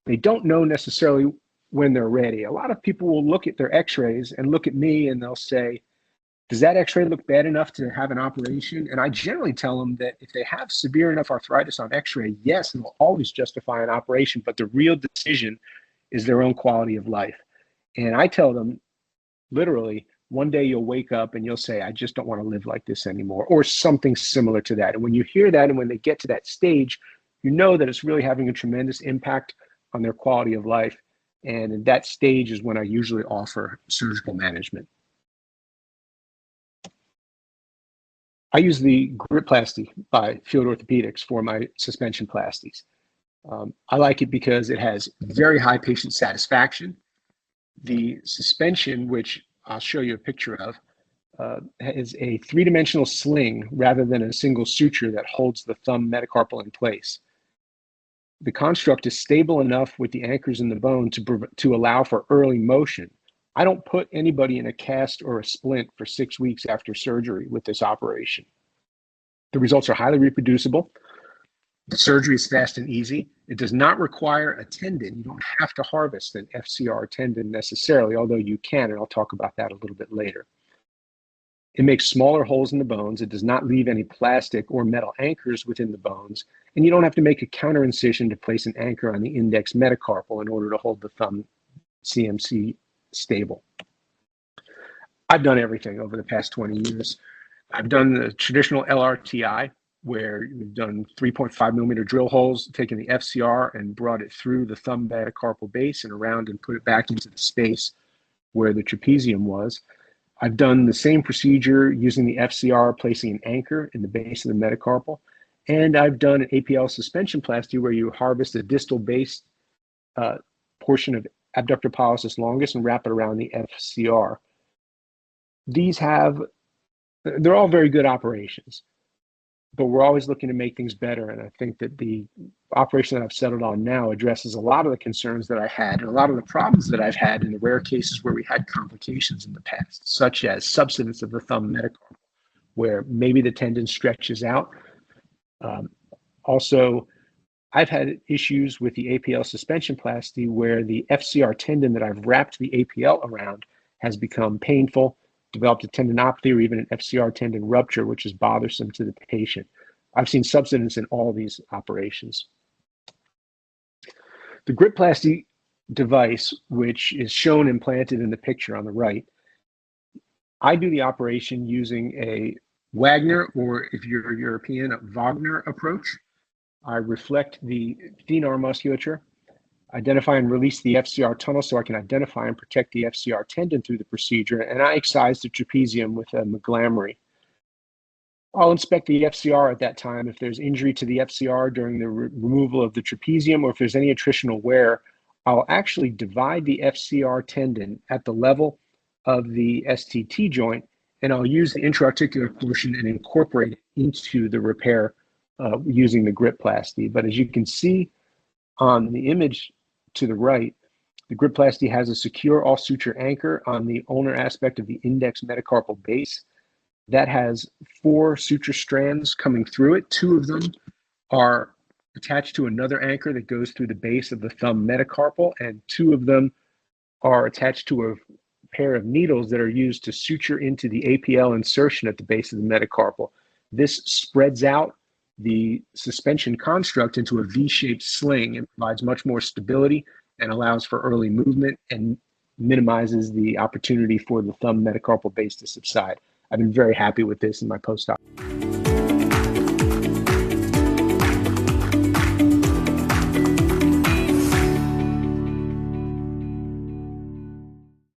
they don't know necessarily when they're ready. A lot of people will look at their x-rays and look at me and they'll say, does that x-ray look bad enough to have an operation? And I generally tell them that if they have severe enough arthritis on x-ray, yes, it will always justify an operation, but the real decision is their own quality of life. And I tell them, literally, one day you'll wake up and you'll say, I just don't want to live like this anymore, or something similar to that. And when you hear that and when they get to that stage, you know that it's really having a tremendous impact on their quality of life. And at that stage is when I usually offer surgical management. I use the Griplasty by Field Orthopedics for my suspension plasties. I like it because it has very high patient satisfaction. The suspension, which I'll show you a picture of, is a three-dimensional sling rather than a single suture that holds the thumb metacarpal in place. The construct is stable enough with the anchors in the bone to allow for early motion. I don't put anybody in a cast or a splint for 6 weeks after surgery with this operation. The results are highly reproducible. The surgery is fast and easy. It does not require a tendon. You don't have to harvest an FCR tendon necessarily, although you can, and I'll talk about that a little bit later. It makes smaller holes in the bones. It does not leave any plastic or metal anchors within the bones, and you don't have to make a counter incision to place an anchor on the index metacarpal in order to hold the thumb CMC stable. I've done everything over the past 20 years. I've done the traditional LRTI, where you've done 3.5 millimeter drill holes, taken the FCR and brought it through the thumb metacarpal base and around and put it back into the space where the trapezium was. I've done the same procedure using the FCR, placing an anchor in the base of the metacarpal. And I've done an APL suspension plasty where you harvest a distal base portion of abductor pollicis longus and wrap it around the FCR. They're all very good operations, but we're always looking to make things better. And I think that the operation that I've settled on now addresses a lot of the concerns that I had and a lot of the problems that I've had in the rare cases where we had complications in the past, such as subsidence of the thumb metacarpal, where maybe the tendon stretches out. Also, I've had issues with the APL suspension plasty where the FCR tendon that I've wrapped the APL around has become painful, developed a tendinopathy, or even an FCR tendon rupture, which is bothersome to the patient. I've seen subsidence in all these operations. The Griplasty device, which is shown implanted in the picture on the right, I do the operation using a Wagner, or if you're European, a Wagner approach. I reflect the thenar musculature, identify and release the FCR tunnel so I can identify and protect the FCR tendon through the procedure, and I excise the trapezium with a McGlamory. I'll inspect the FCR at that time. If there's injury to the FCR during the removal of the trapezium, or if there's any attritional wear, I'll actually divide the FCR tendon at the level of the STT joint, and I'll use the intra-articular portion and incorporate it into the repair using the Griplasty. But as you can see on the image to the right, the Griplasty has a secure all-suture anchor on the ulnar aspect of the index metacarpal base. That has 4 suture strands coming through it. 2 of them are attached to another anchor that goes through the base of the thumb metacarpal, and 2 of them are attached to a pair of needles that are used to suture into the APL insertion at the base of the metacarpal. This spreads out the suspension construct into a V-shaped sling and provides much more stability and allows for early movement and minimizes the opportunity for the thumb metacarpal base to subside. I've been very happy with this in my post-op.